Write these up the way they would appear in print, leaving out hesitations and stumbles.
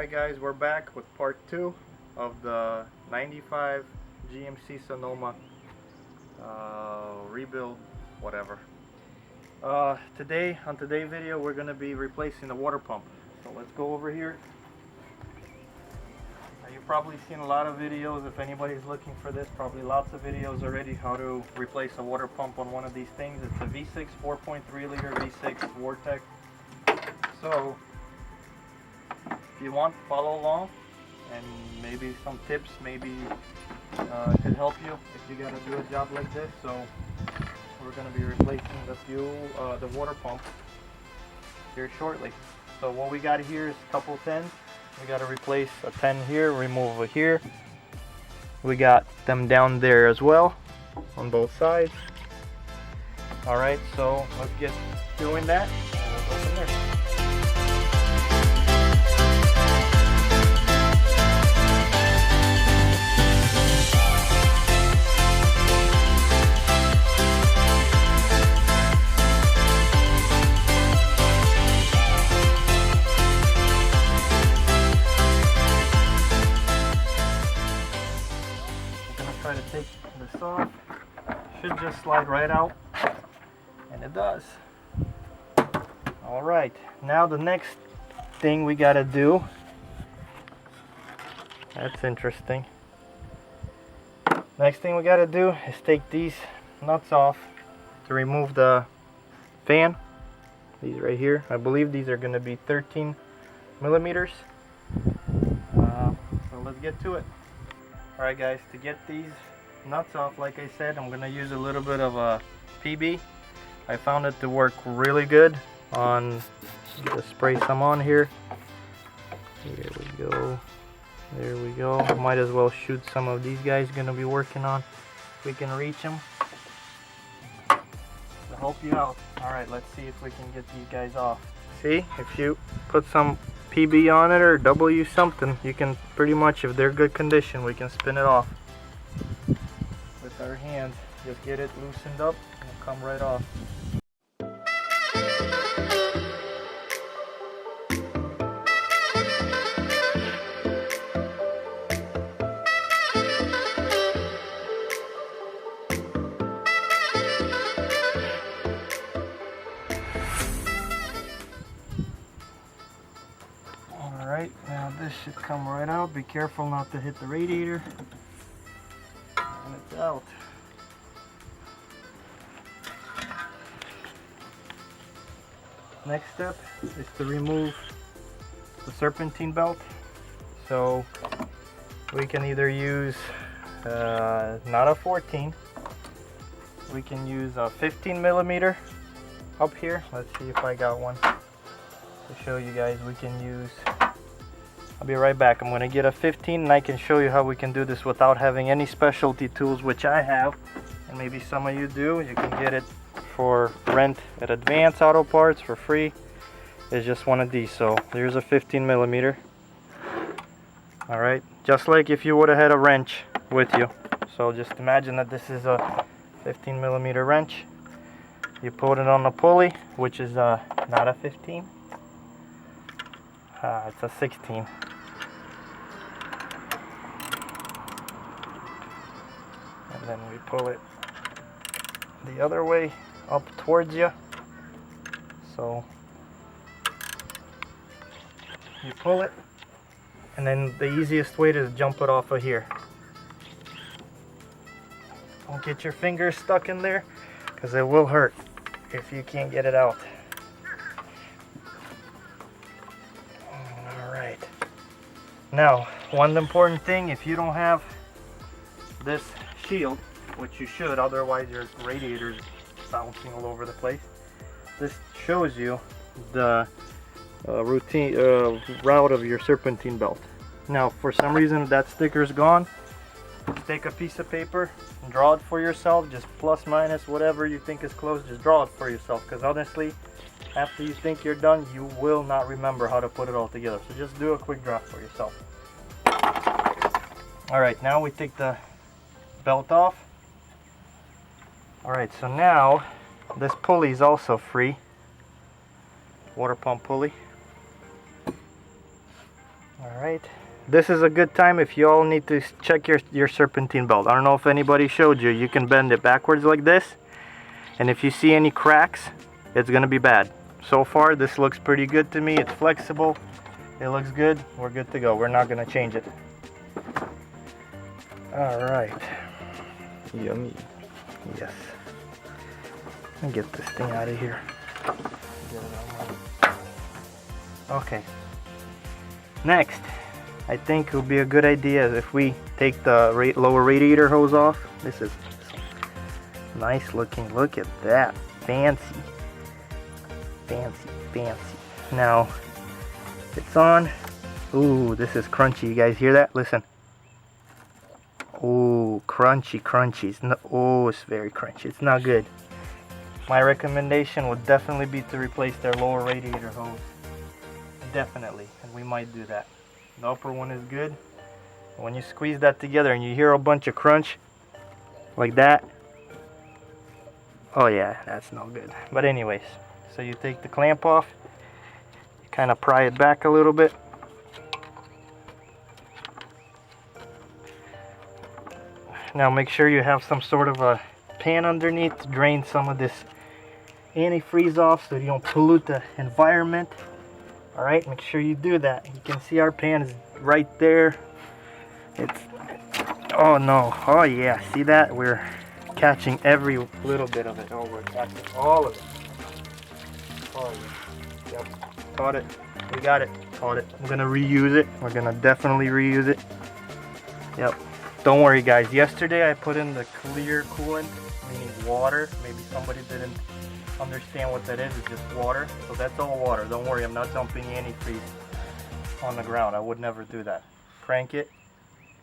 Alright guys, we're back with part 2 of the 95 GMC Sonoma rebuild, whatever. On today's video we're going to be replacing the water pump. So let's go over here. You've probably seen a lot of videos, if anybody's looking for this, probably lots of videos already how to replace a water pump on one of these things. It's a V6 4.3 liter V6 Vortec. So if you want, follow along, and maybe some tips maybe could help you if you got to do a job like this. So we're going to be replacing the water pump here shortly. So what we got here is a couple 10s. We got to replace a 10 here, remove a here. We got them down there as well on both sides. Alright, so let's get doing that and we'll go from there. Try to take this off. Should just slide right out, and it does. Alright, now the next thing we gotta do, that's interesting. Next thing we gotta do is take these nuts off to remove the fan. These right here, I believe these are gonna be 13 millimeters. So let's get to it. Alright guys, to get these nuts off, like I said, I'm going to use a little bit of a PB. I found it to work really good on, just spray some on here. Here we go. There we go. Might as well shoot some of these guys going to be working on. If we can reach them. To help you out. Alright, let's see if we can get these guys off. See, if you put some PB on it or W something, you can pretty much, if they're good condition, we can spin it off with our hands. Just get it loosened up and it'll come right off. Alright, now this should come right out. Be careful not to hit the radiator. And it's out. Next step is to remove the serpentine belt. So we can either use not a 14. We can use a 15 millimeter up here. Let's see if I got one to show you guys. We can use, I'll be right back. I'm going to get a 15 and I can show you how we can do this without having any specialty tools, which I have, and maybe some of you do. You can get it for rent at Advance Auto Parts for free. It's just one of these. So there's a 15 millimeter. Alright, just like if you would have had a wrench with you. So just imagine that this is a 15 millimeter wrench. You put it on the pulley, which is not a 15. It's a 16. And then we pull it the other way up towards you. So you pull it, and then the easiest way to jump it off of here. Don't get your fingers stuck in there, because it will hurt if you can't get it out. Alright. Now, one important thing, if you don't have this shield, which you should, otherwise your radiator's bouncing all over the place, this shows you the route of your serpentine belt. Now, for some reason that sticker's gone. Just take a piece of paper and draw it for yourself, just plus minus whatever you think is close, just draw it for yourself, because honestly, after you think you're done, you will not remember how to put it all together. So just do a quick draw for yourself. Alright, now we take the belt off. Alright, so now this pulley is also free. Water pump pulley. Alright, this is a good time if you all need to check your serpentine belt. I don't know if anybody showed you, you can bend it backwards like this, and if you see any cracks, it's gonna be bad. So far this looks pretty good to me. It's flexible, it looks good, we're good to go. We're not gonna change it. Alright. Yummy. Yes. Let me get this thing out of here. Okay. Next, I think it would be a good idea if we take the lower radiator hose off. This is nice looking. Look at that. Fancy. Fancy, fancy. Now, it's on. Ooh, this is crunchy. You guys hear that? Listen. Ooh, crunchy, crunchy. Oh, it's very crunchy. It's not good. My recommendation would definitely be to replace their lower radiator hose. Definitely, and we might do that. The upper one is good. When you squeeze that together and you hear a bunch of crunch like that, oh yeah, that's no good. But anyways, so you take the clamp off, you kind of pry it back a little bit. Now make sure you have some sort of a pan underneath to drain some of this antifreeze off so you don't pollute the environment. Alright, make sure you do that. You can see our pan is right there. It's, oh no, oh yeah, see that? We're catching every little bit of it. Oh, we're catching all of it. Oh yeah, yep, caught it. We got it, caught it. I'm gonna reuse it. We're gonna definitely reuse it. Yep. Don't worry guys, yesterday I put in the clear coolant, meaning water. Maybe somebody didn't understand what that is. It's just water. So that's all water. Don't worry, I'm not dumping antifreeze on the ground. I would never do that. Crank it.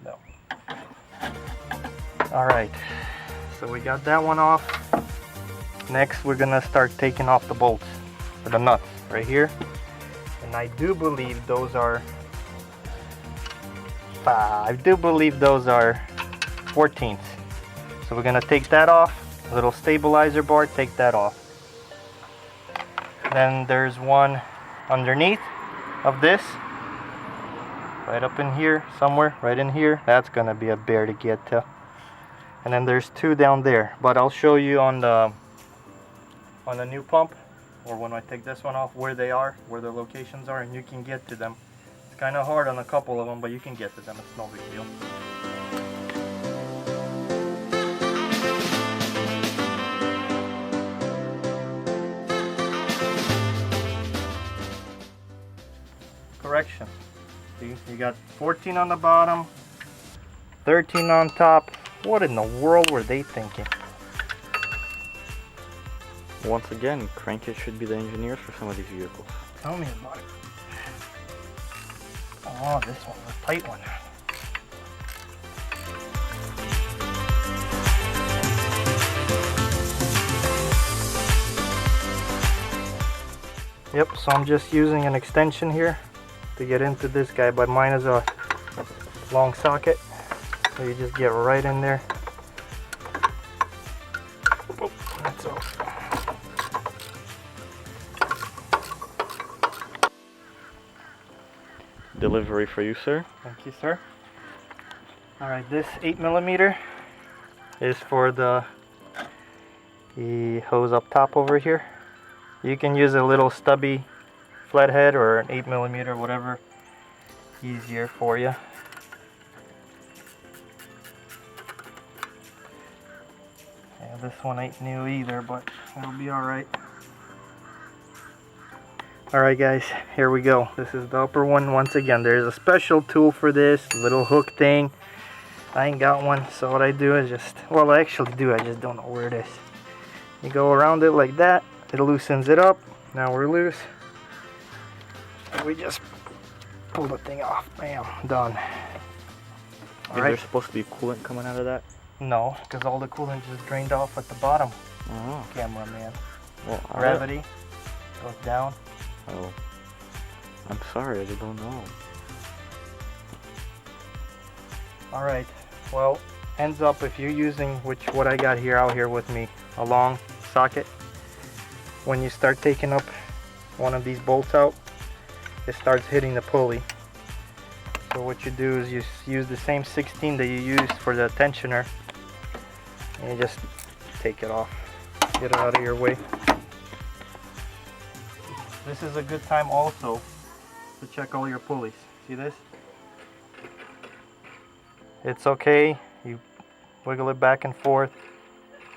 No. Alright, so we got that one off. Next we're gonna start taking off the bolts, or the nuts, right here. And I do believe those are 14s. So we're gonna take that off. A little stabilizer bar, take that off. Then there's one underneath of this, right up in here somewhere, right in here. That's gonna be a bear to get to. And then there's two down there, but I'll show you on the new pump, or when I take this one off, where they are, where the locations are, and you can get to them. It's kind of hard on a couple of them, but you can get to them. It's no big deal. Correction. See, you got 14 on the bottom, 13 on top. What in the world were they thinking? Once again, crankage should be the engineers for some of these vehicles. Tell me about it. Oh, this one's a tight one. Yep, so I'm just using an extension here to get into this guy, but mine is a long socket, so you just get right in there. Oh, that's off. Delivery for you, sir. Thank you, sir. Alright, this 8mm is for the hose up top over here. You can use a little stubby flathead or an 8mm, whatever easier for you. Yeah, this one ain't new either, but it'll be alright. Alright guys, here we go. This is the upper one. Once again, there's a special tool for this little hook thing. I ain't got one, so what I do is just, well, I actually do, I just don't know where it is. You go around it like that, it loosens it up. Now we're loose. And we just pull the thing off. Bam, done. Is there supposed to be coolant coming out of that? No, because all the coolant just drained off at the bottom. Oh. Cameraman. Well, Gravity goes down. Oh. I'm sorry, I just don't know. Alright, well, ends up if you're using, what I got here out here with me, a long socket, when you start taking up one of these bolts out, it starts hitting the pulley. So what you do is you use the same 16 that you used for the tensioner, and you just take it off, get it out of your way. This is a good time also to check all your pulleys. See this? It's okay, you wiggle it back and forth,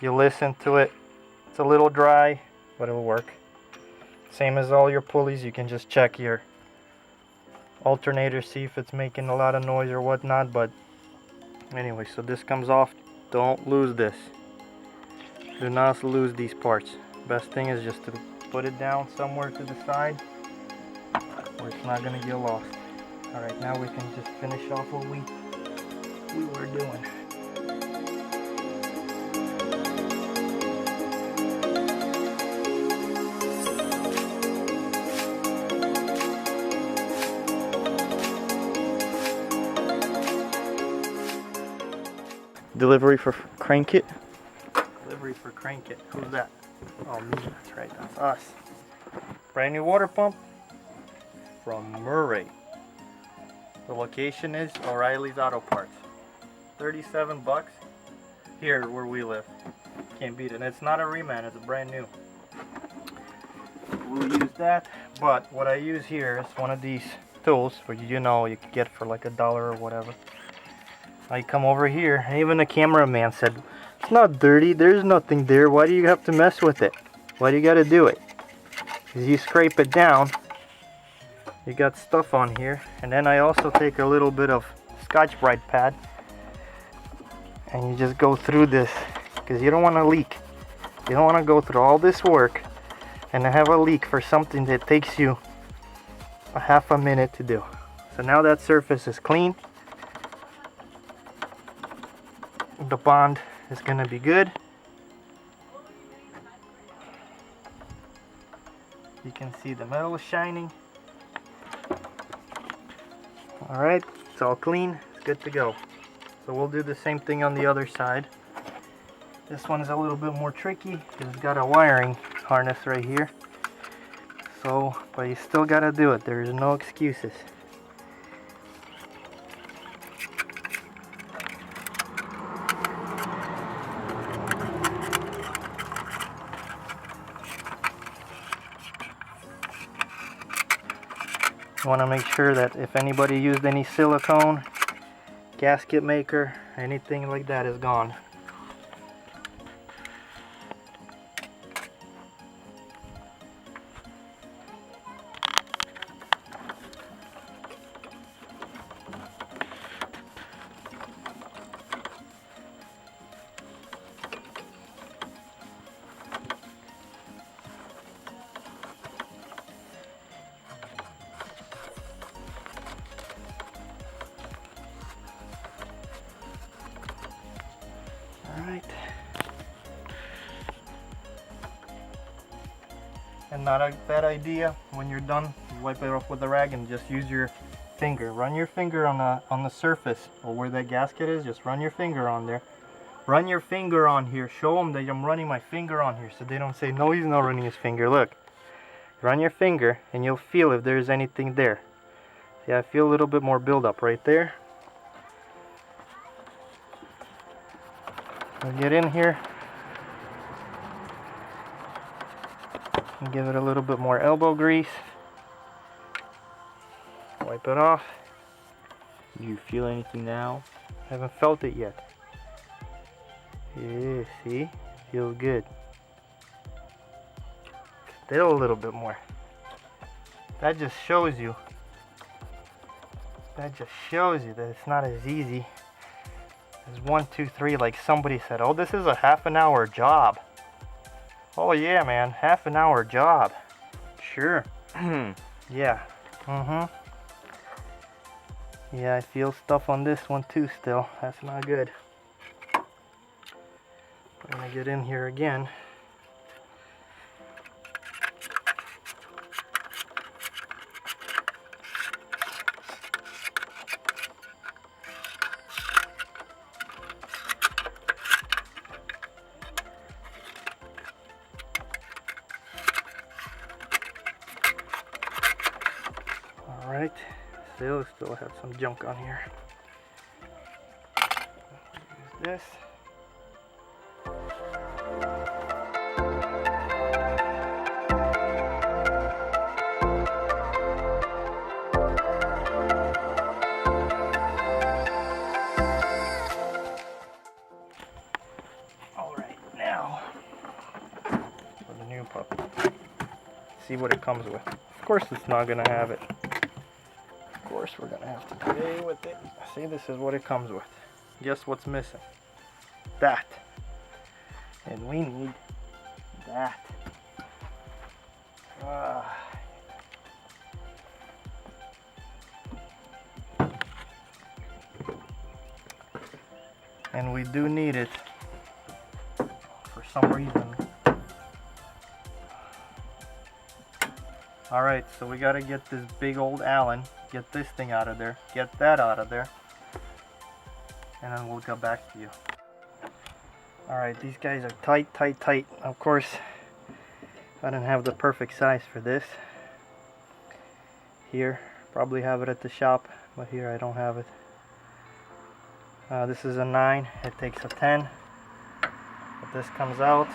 you listen to it. It's a little dry, but it'll work. Same as all your pulleys, you can just check your alternator, see if it's making a lot of noise or whatnot. But anyway, so this comes off. Don't lose this. Do not lose these parts. Best thing is just to put it down somewhere to the side where it's not going to get lost. Alright, now we can just finish off what we were doing. Delivery for crank it. Delivery for crank it. Who's that? Oh, me. That's right. That's us. Brand new water pump from Murray. The location is O'Reilly's Auto Parts. 37 bucks here where we live. Can't beat it. And it's not a reman. It's a brand new. We'll use that. But what I use here is one of these tools, which you know you can get for like $1 or whatever. I come over here, and even the cameraman said, it's not dirty, there's nothing there, why do you have to mess with it? Why do you gotta do it? Because you scrape it down, you got stuff on here, and then I also take a little bit of Scotch-Brite pad, and you just go through this, because you don't want to leak. You don't want to go through all this work, and have a leak for something that takes you a half a minute to do. So now that surface is clean. The bond is going to be good. You can see the metal is shining. Alright, it's all clean, it's good to go. So we'll do the same thing on the other side. This one is a little bit more tricky because it's got a wiring harness right here. So, but you still got to do it, there is no excuses. You want to make sure that if anybody used any silicone, gasket maker, anything like that is gone. Alright. And not a bad idea, when you're done, wipe it off with a rag and just use your finger. Run your finger on the surface, or where that gasket is, just run your finger on there. Run your finger on here. Show them that I'm running my finger on here, so they don't say, no, he's not running his finger. Look. Run your finger and you'll feel if there's anything there. See, I feel a little bit more buildup right there. We'll get in here and give it a little bit more elbow grease. Wipe it off. Do you feel anything now? Haven't felt it yet. Yeah, see? Feels good. Still a little bit more. That just shows you. That just shows you that it's not as easy as 1, 2, 3, like somebody said. Oh, this is a half an hour job. Oh yeah, man, half an hour job. Sure. Yeah. Yeah, I feel stuff on this one too still. That's not good. I'm gonna get in here again. Alright, still have some junk on here. Use this. Alright, now for the new puppy. See what it comes with. Of course it's not gonna have it. Of course we're gonna have to play with it. See, this is what it comes with. Guess what's missing? That. And we need that. And we do need it for some reason. Alright, so we gotta get this big old Allen, get this thing out of there, get that out of there, and then we'll go back to you. Alright, these guys are tight, tight, tight. Of course, I didn't have the perfect size for this. Here, probably have it at the shop, but here I don't have it. This is a 9, it takes a 10. But this comes out.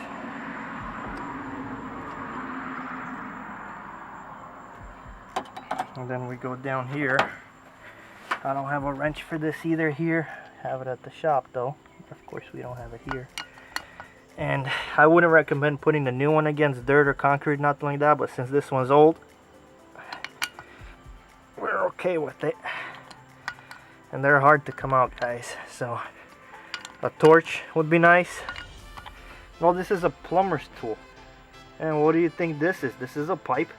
And then we go down here. I don't have a wrench for this either here. Have it at the shop though. Of course we don't have it here. And I wouldn't recommend putting the new one against dirt or concrete, nothing like that. But since this one's old, we're okay with it. And they're hard to come out, guys. So a torch would be nice. Well, this is a plumber's tool. And what do you think this is? This is a pipe.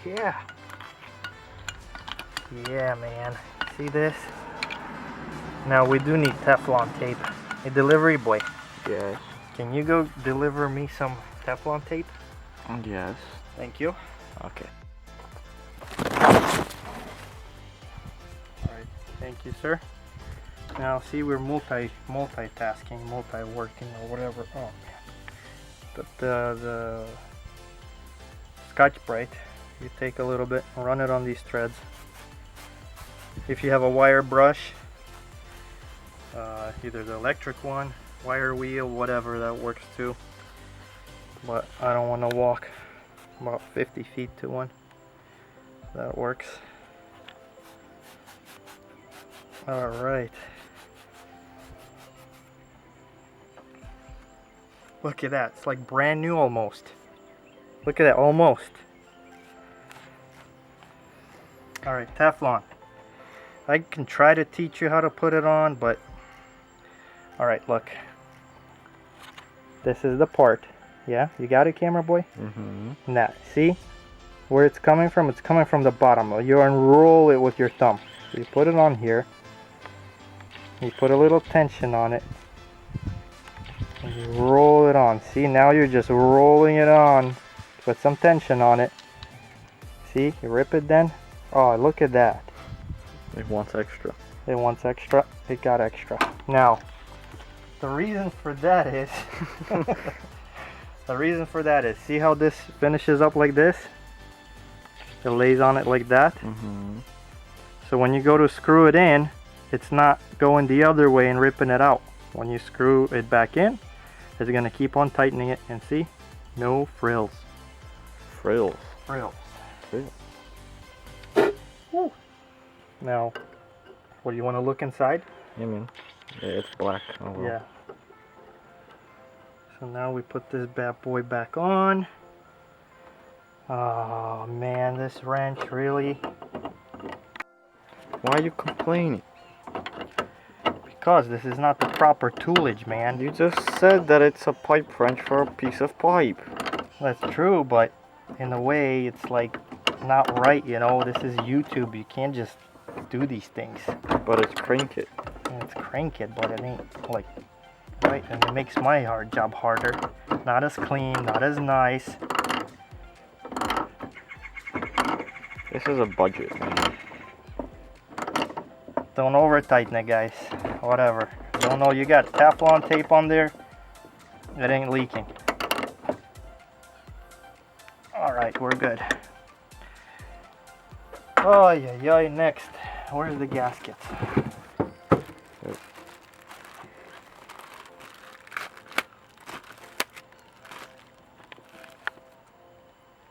Yeah. Yeah, man. See this? Now we do need Teflon tape. A delivery boy. Yes. Can you go deliver me some Teflon tape? Yes. Thank you. Okay. Alright, thank you, sir. Now see, we're multitasking, multi-working, or whatever. Oh man. But the Scotch-Brite, you take a little bit, run it on these threads. If you have a wire brush, either the electric one, wire wheel, whatever, that works too. But I don't want to walk about 50 feet to one. That works. Alright. Look at that. It's like brand new almost. Look at that, almost. Alright, Teflon. I can try to teach you how to put it on, but alright, look. This is the part. Yeah, you got it, camera boy? Mm-hmm. Now, see where it's coming from? It's coming from the bottom. You unroll it with your thumb. So you put it on here. You put a little tension on it. And you roll it on. See, now you're just rolling it on. Put some tension on it. See, you rip it then. Oh, look at that. It wants extra. It wants extra. It got extra. Now, the reason for that is see how this finishes up like this? It lays on it like that. Mm-hmm. So when you go to screw it in, it's not going the other way and ripping it out. When you screw it back in, it's going to keep on tightening it, and see? No frills. Frills. Frills. Frills. Woo. Now, what do you want to look inside? Yeah, man. Yeah, it's black. Oh, well. Yeah. So now we put this bad boy back on. Oh man, this wrench really. Why are you complaining? Because this is not the proper toolage, man. You just said that it's a pipe wrench for a piece of pipe. That's true, but in a way it's like not right, you know. This is YouTube. You can't just do these things. But it's crank it. And it's crank it, but it ain't like right, and it makes my hard job harder. Not as clean, not as nice. This is a budget, man. Don't over tighten it, guys. Whatever. Don't know you got Teflon tape on there. It ain't leaking. Alright, we're good. Oh yeah, next. Where's the gaskets?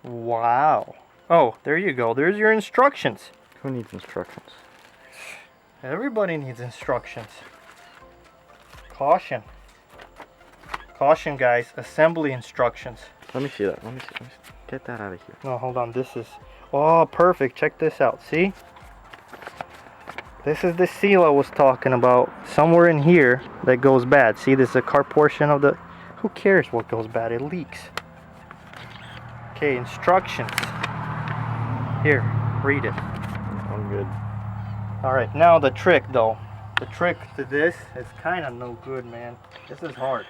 Wow. Oh, there you go. There's your instructions. Who needs instructions? Everybody needs instructions. Caution. Caution, guys. Assembly instructions. Let me see that. Let me see. Get that out of here. No, hold on. This is... Oh, perfect. Check this out. See? This is the seal I was talking about. Somewhere in here that goes bad. See, this is a car portion of the... Who cares what goes bad? It leaks. Okay, instructions. Here, read it. I'm good. Alright, now the trick though. The trick to this is kind of no good, man. This is hard.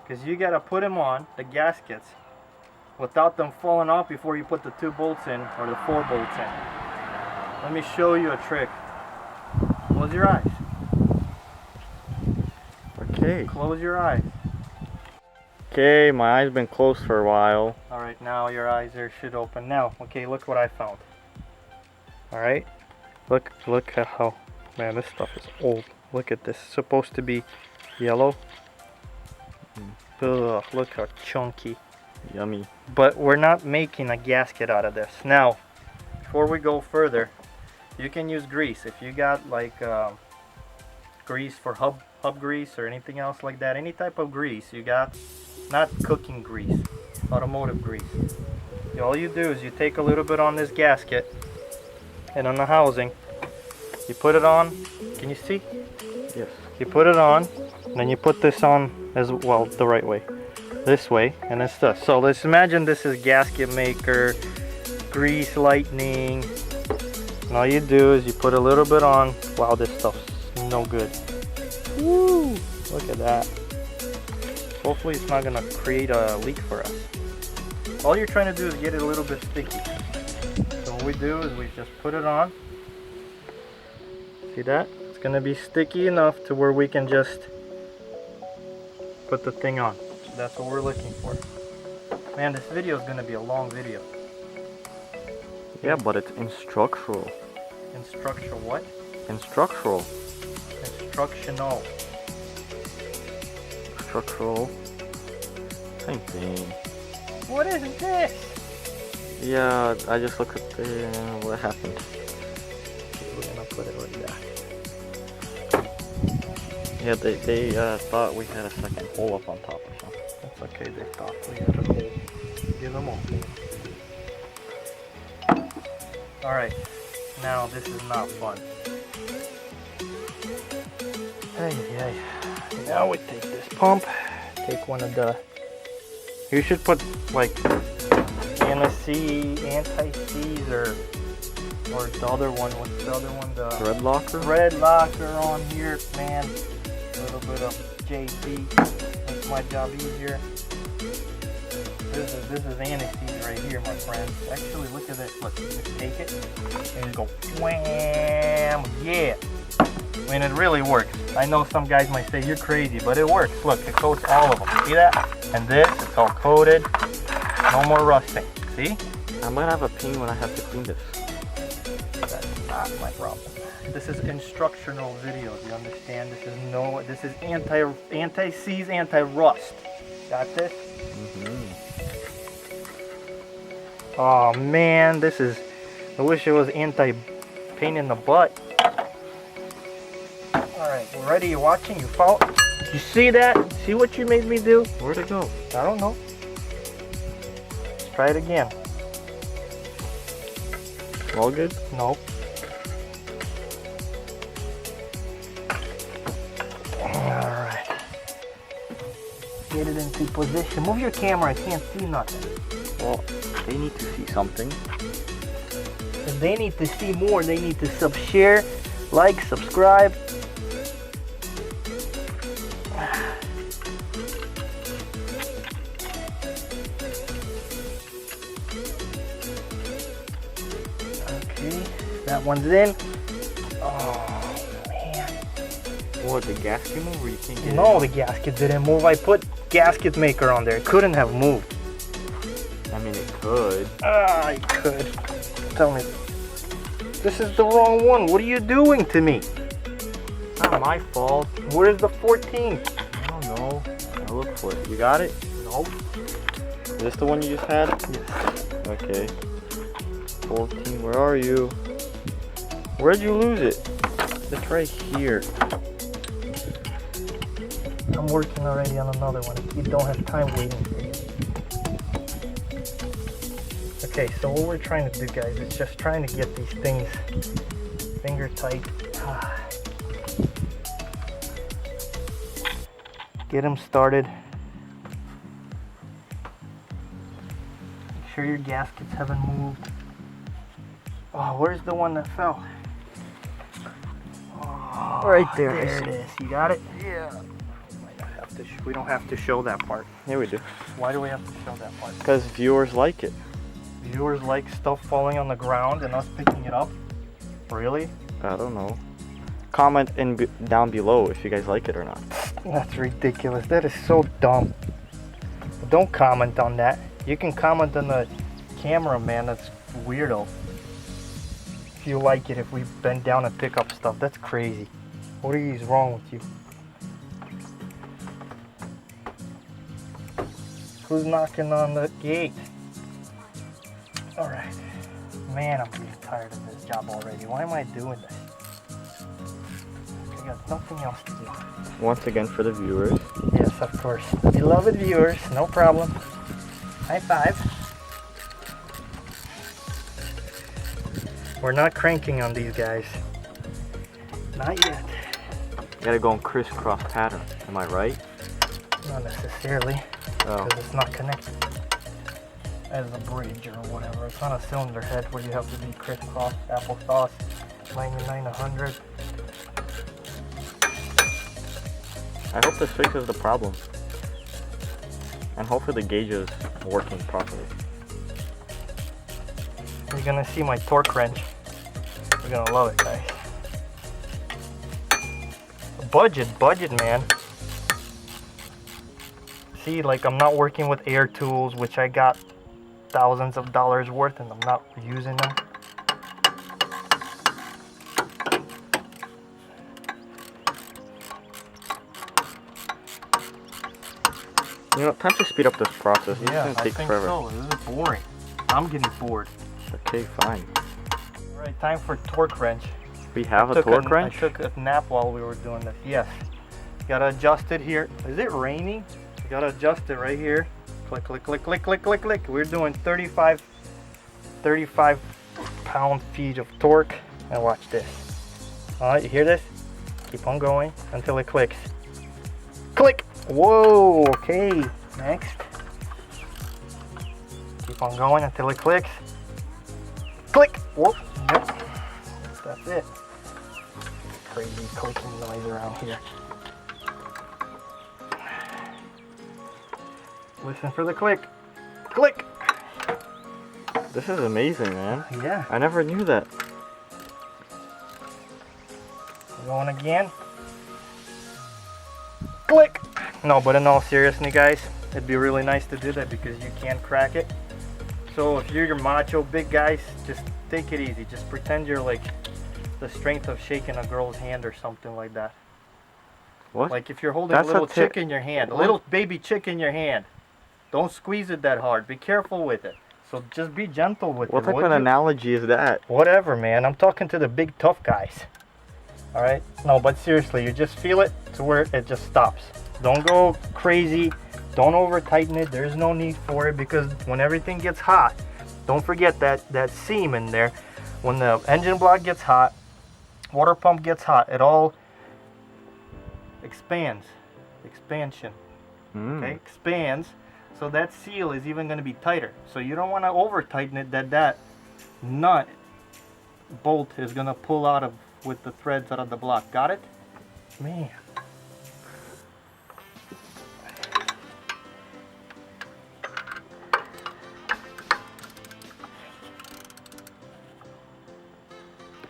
Because you got to put them on, the gaskets, without them falling off before you put the 2 bolts in, or the 4 bolts in. Let me show you a trick. Close your eyes. Okay. Close your eyes. Okay, my eyes been closed for a while. Alright, now your eyes should open. Now, okay, look what I found. Alright? Look at how... Man, this stuff is old. Look at this. It's supposed to be yellow. Ugh, look how chunky. Yummy. But we're not making a gasket out of this. Now, before we go further, you can use grease. If you got like grease for hub grease or anything else like that, any type of grease you got, not cooking grease, automotive grease. All you do is you take a little bit on this gasket and on the housing, you put it on. Can you see? Yes. You put it on, and then you put this on as well, the right way. This way, and it's this. So let's imagine this is gasket maker, grease lightning. And all you do is you put a little bit on. Wow, this stuff's no good. Woo! Look at that. Hopefully it's not gonna create a leak for us. All you're trying to do is get it a little bit sticky. So what we do is we just put it on. See that? It's gonna be sticky enough to where we can just put the thing on. That's what we're looking for. Man, this video is gonna be a long video. Yeah, but it's instructional. Instructional what? Instructional. Instructional. Structural. Same thing. What is this? Yeah, I just looked at the what happened. We're gonna put it like that. Yeah, they thought we had a second hole up on top or something. That's okay, they thought we had a hole. Give them all. Alright, now this is not fun. Hey. Now we take this pump, take one of the... You should put like NSC, anti-seize, or the other one. What's the other one? The Red locker? Red locker on here, man. A little bit of JC makes my job easier. This is anti-seize right here, my friend. Actually, look at this. Look, just take it and go wham, yeah. I mean, it really works. I know some guys might say you're crazy, but it works. Look, it coats all of them. See that? And this, it's all coated. No more rusting. See? I might have a pain when I have to clean this. That's not my problem. This is instructional video. You understand? This is anti-seize, anti-rust. Got this? Mm-hmm. Oh man, this is. I wish it was anti-pain in the butt. Alright, we're ready. You're watching. You follow. You see that? See what you made me do? Where'd it go? I don't know. Let's try it again. All good? Nope. Alright. Get it into position. Move your camera. I can't see nothing. Well, they need to see something. If they need to see more, they need to share, like, subscribe. Okay, that one's in. Oh man. What, the gasket move or you can't get No, it? the gasket didn't move. I put gasket maker on there. It couldn't have moved. I mean, it could. Ah, I could. Tell me. This is the wrong one. What are you doing to me? Not my fault. Where's the 14? I don't know. I'll look for it. You got it? Nope. Is this the one you just had? Yes. Okay. 14, where are you? Where'd you lose it? It's right here. I'm working already on another one. You don't have time waiting for you. Okay, so what we're trying to do, guys, is just trying to get these things finger tight. Get them started. Make sure your gaskets haven't moved. Oh, where's the one that fell? Oh, Right there. There it is. You got it? Yeah. We don't have to show that part. Yeah, we do. Why do we have to show that part? Because viewers like it. Viewers like stuff falling on the ground and us picking it up? Really? I don't know. Comment down below if you guys like it or not. That's ridiculous. That is so dumb. Don't comment on that. You can comment on the camera, man. That's weirdo. If you like it, if we bend down and pick up stuff, that's crazy. What is wrong with you? Who's knocking on the gate? All right. Man, I'm getting tired of this job already. Why am I doing this? I got nothing else to do. Once again for the viewers. Yes, of course. Beloved viewers, no problem. High five. We're not cranking on these guys. Not yet. You gotta go in crisscross pattern. Am I right? Not necessarily. Oh. Because it's not connected as a bridge or whatever. It's on a cylinder head where you have to be crisscross, applesauce, 99, 100. I hope this fixes the problem. And hopefully the gauge is working properly. You're gonna see my torque wrench. You're gonna love it, guys. Budget, man. See, like I'm not working with air tools, which I got thousands of dollars worth, and I'm not using them. You know, time to speed up this process. This is Yeah, gonna I take think forever. so. This is boring. I'm getting bored. Okay, fine. All right, time for torque wrench. We have a torque wrench? I took a nap while we were doing this. Yes. Gotta adjust it here. Is it raining? You gotta adjust it right here. Click, click, click, click, click, click, click. We're doing 35 pound-feet of torque. And watch this. All right, you hear this? Keep on going until it clicks. Click! Whoa, okay. Next. Keep on going until it clicks. Click! Whoop. Yep. That's it. Crazy clicking noise around here. Listen for the click. Click! This is amazing, man. Yeah. I never knew that. Going again. Click! No, but in all seriousness, guys, it'd be really nice to do that because you can't crack it. So if you're your macho big guys, just take it easy. Just pretend you're like the strength of shaking a girl's hand or something like that. What? Like if you're holding That's a little a chick in your hand, a What? little baby chick in your hand. Don't squeeze it that hard. Be careful with it. So just be gentle with What it. type would of you? analogy is that? Whatever, man. I'm talking to the big tough guys. All right? No, but seriously, you just feel it to where it just stops. Don't go crazy. Don't over tighten it. There's no need for it because when everything gets hot, don't forget that seam in there. When the engine block gets hot, water pump gets hot, it all expands. Expansion. Okay? Expands. So that seal is even going to be tighter. So you don't want to over tighten it that nut bolt is going to pull out of with the threads out of the block. Got it? Man.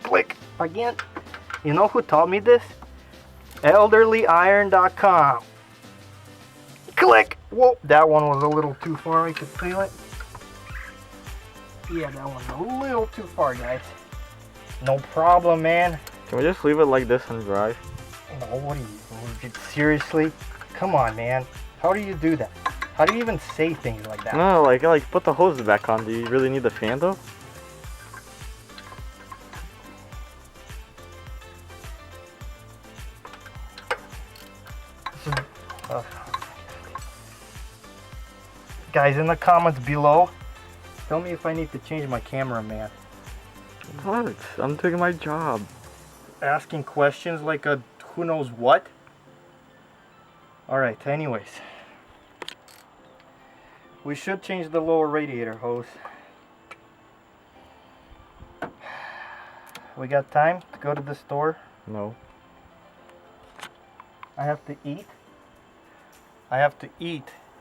Click again. You know who taught me this? ElderlyIron.com. Click. Whoa, that one was a little too far. I could feel it. Yeah, that one's a little too far, guys. No problem, man. Can we just leave it like this and drive? No, what are you, seriously? Come on, man. How do you do that? How do you even say things like that? No, like put the hose back on. Do you really need the fan though? Guys, in the comments below, tell me if I need to change my camera, man. What? I'm doing my job. Asking questions like a who knows what? Alright, anyways. We should change the lower radiator hose. We got time to go to the store? No. I have to eat.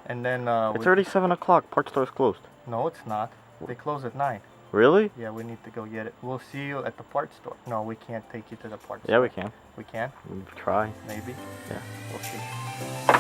And then It's already 7 o'clock. Parts store's closed. No, it's not. They close at 9. Really? Yeah, we need to go get it. We'll see you at the parts store. No, we can't take you to the parts store. Yeah, we can. We can? We'll try. Maybe. Yeah. We'll see.